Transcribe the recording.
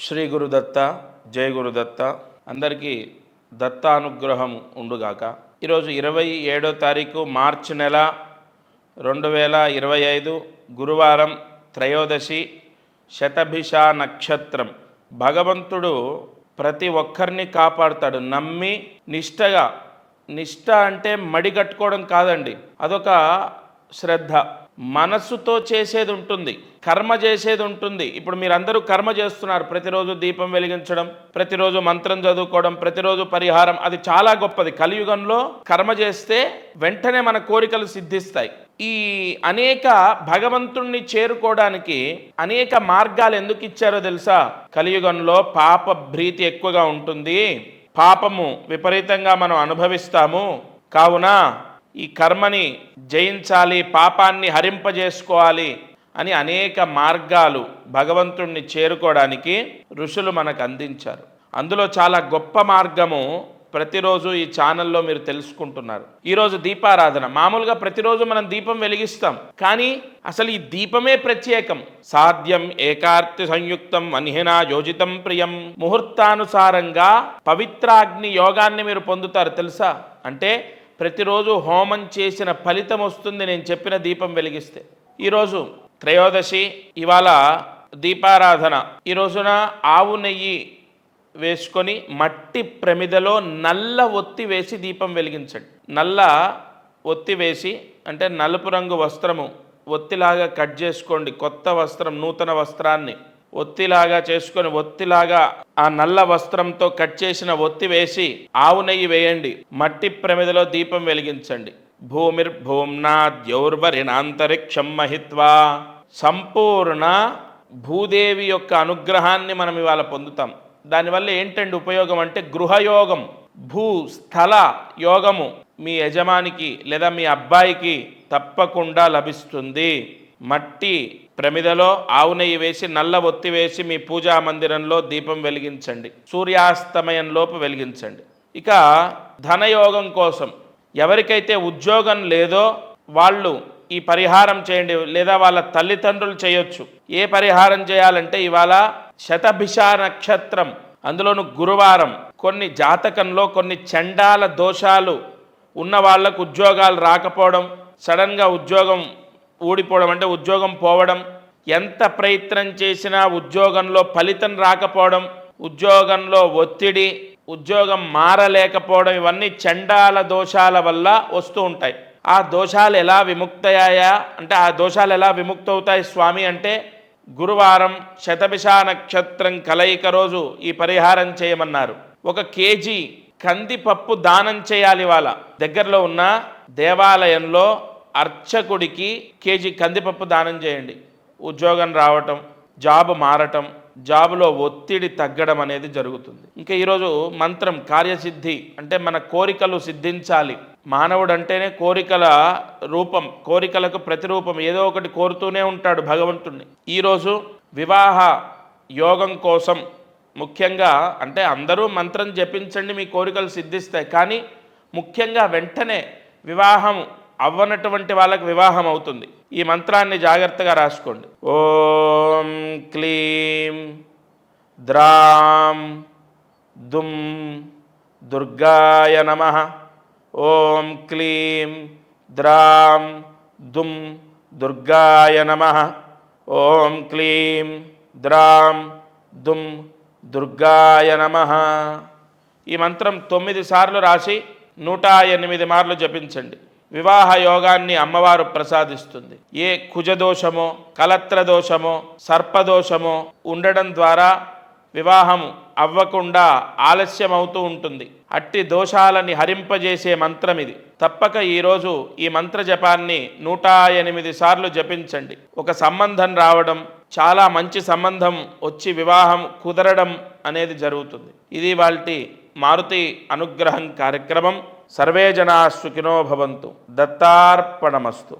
శ్రీ గురుదత్త, జయ గురుదత్త. అందరికీ దత్త అనుగ్రహం ఉండుగాక. ఈరోజు 27వ తారీఖు మార్చి నెల 2025 గురువారం, త్రయోదశి, శతభిష నక్షత్రం. భగవంతుడు ప్రతి ఒక్కరిని కాపాడుతాడు నమ్మి నిష్ఠగా. నిష్ఠ అంటే మడిగట్టుకోవడం కాదండి, అదొక శ్రద్ధ. మనస్సుతో చేసేది ఉంటుంది, కర్మ చేసేది ఉంటుంది. ఇప్పుడు మీరందరూ కర్మ చేస్తున్నారు, ప్రతిరోజు దీపం వెలిగించడం, ప్రతిరోజు మంత్రం చదువుకోవడం, ప్రతిరోజు పరిహారం, అది చాలా గొప్పది. కలియుగంలో కర్మ చేస్తే వెంటనే మన కోరికలు సిద్ధిస్తాయి. ఈ అనేక భగవంతుణ్ణి చేరుకోవడానికి అనేక మార్గాలు ఎందుకు ఇచ్చారో తెలుసా? కలియుగంలో పాప భీతి ఎక్కువగా ఉంటుంది, పాపము విపరీతంగా మనం అనుభవిస్తాము. కావున ఈ కర్మని జయించాలి, పాపాన్ని హరింపజేసుకోవాలి అని అనేక మార్గాలు భగవంతుణ్ణి చేరుకోవడానికి ఋషులు మనకు అందించారు. అందులో చాలా గొప్ప మార్గము ప్రతిరోజు ఈ ఛానల్లో మీరు తెలుసుకుంటున్నారు. ఈరోజు దీపారాధన. మామూలుగా ప్రతిరోజు మనం దీపం వెలిగిస్తాం, కానీ అసలు ఈ దీపమే ప్రత్యేకం. సాధ్యం ఏకార్తి సంయుక్తం అన్హినా యోజితం ప్రియం. ముహూర్తానుసారంగా పవిత్రాగ్ని యోగాన్ని మీరు పొందుతారు తెలుసా? అంటే ప్రతిరోజు హోమం చేసిన ఫలితం వస్తుంది నేను చెప్పిన దీపం వెలిగిస్తే. ఈరోజు త్రయోదశి, ఇవాళ దీపారాధన. ఈ రోజున ఆవు నెయ్యి వేసుకొని మట్టి ప్రమిదలో నల్ల ఒత్తి వేసి దీపం వెలిగించండి. నల్ల ఒత్తి వేసి అంటే నలుపు రంగు వస్త్రము ఒత్తిలాగా కట్ చేసుకోండి. కొత్త వస్త్రం, నూతన వస్త్రాన్ని ఒత్తిలాగా చేసుకొని, ఒత్తిలాగా ఆ నల్ల వస్త్రంతో కట్ చేసిన ఒత్తి వేసి ఆవు నెయ్యి వేయండి. మట్టి ప్రమిదలో దీపం వెలిగించండి. భూమిర్భూమ్నా ద్యౌర్వరిణాంతరిక్షం మహిత్వా. సంపూర్ణ భూదేవి యొక్క అనుగ్రహాన్ని మనం ఇవాళ పొందుతాం. దానివల్ల ఏంటండి ఉపయోగం అంటే గృహయోగం, భూ స్థల యోగము మీ యజమానికి లేదా మీ అబ్బాయికి తప్పకుండా లభిస్తుంది. మట్టి ప్రమిదలో ఆవు నెయ్యి వేసి నల్ల ఒత్తి వేసి మీ పూజా మందిరంలో దీపం వెలిగించండి. సూర్యాస్తమయంలోపు వెలిగించండి. ఇక ధనయోగం కోసం ఎవరికైతే ఉద్యోగం లేదో వాళ్ళు ఈ పరిహారం చేయండి, లేదా వాళ్ళ తల్లిదండ్రులు చేయొచ్చు. ఏ పరిహారం చేయాలంటే ఇవాళ శతభిష నక్షత్రం, అందులోను గురువారం. కొన్ని జాతకంలో కొన్ని చండాల దోషాలు ఉన్న వాళ్ళకు ఉద్యోగాలు రాకపోవడం, సడన్గా ఉద్యోగం ఊడిపోవడం అంటే ఉద్యోగం పోవడం, ఎంత ప్రయత్నం చేసినా ఉద్యోగంలో ఫలితం రాకపోవడం, ఉద్యోగంలో ఒత్తిడి, ఉద్యోగం మారలేకపోవడం, ఇవన్నీ చండాల దోషాల వల్ల వస్తూ ఉంటాయి. ఆ దోషాలు ఎలా విముక్తయ్యాయా అంటే ఆ దోషాలు ఎలా విముక్తవుతాయి స్వామి అంటే గురువారం శతభిష నక్షత్రం కలయిక రోజు ఈ పరిహారం చేయమన్నారు. 1 కేజీ కందిపప్పు దానం చేయాలి. వాళ్ళ దగ్గరలో ఉన్న దేవాలయంలో అర్చకుడికి కేజీ కందిపప్పు దానం చేయండి. ఉద్యోగం రావటం, జాబు మారటం, జాబులో ఒత్తిడి తగ్గడం అనేది జరుగుతుంది. ఇంకా ఈరోజు మంత్రం కార్యసిద్ధి అంటే మన కోరికలు సిద్ధించాలి. మానవుడు అంటేనే కోరికల రూపం, కోరికలకు ప్రతిరూపం. ఏదో ఒకటి కోరుతూనే ఉంటాడు భగవంతుణ్ణి. ఈరోజు వివాహ యోగం కోసం ముఖ్యంగా అంటే అందరూ మంత్రం జపించండి, మీ కోరికలు సిద్ధిస్తాయి. కానీ ముఖ్యంగా వెంటనే వివాహం అవ్వనటువంటి వాళ్ళకి వివాహం అవుతుంది. ఈ మంత్రాన్ని జాగ్రత్తగా రాసుకోండి. ఓం క్లీం ద్రాం దుం దుర్గాయ నమః. ఓం క్లీం ద్రాం దుం దుర్గాయ నమః. ఓం క్లీం ద్రాం దుం దుర్గాయ నమః. ఈ మంత్రం 9 సార్లు రాసి 108 మార్లు జపించండి. వివాహ యోగాన్ని అమ్మవారు ప్రసాదిస్తుంది. ఏ కుజదోషమో, కలత్రదోషమో, సర్పదోషమో ఉండడం ద్వారా వివాహం అవ్వకుండా ఆలస్యం అవుతూ ఉంటుంది. అట్టి దోషాలని హరింపజేసే మంత్రం ఇది. తప్పక ఈరోజు ఈ మంత్ర జపాన్ని 108 సార్లు జపించండి. ఒక సంబంధం రావడం, చాలా మంచి సంబంధం వచ్చి వివాహం కుదరడం అనేది జరుగుతుంది. ఇది వాల్టి మారుతి అనుగ్రహం కార్యక్రమం. సర్వే జనా సుఖినో భవంతు. దత్తార్పణమస్తు.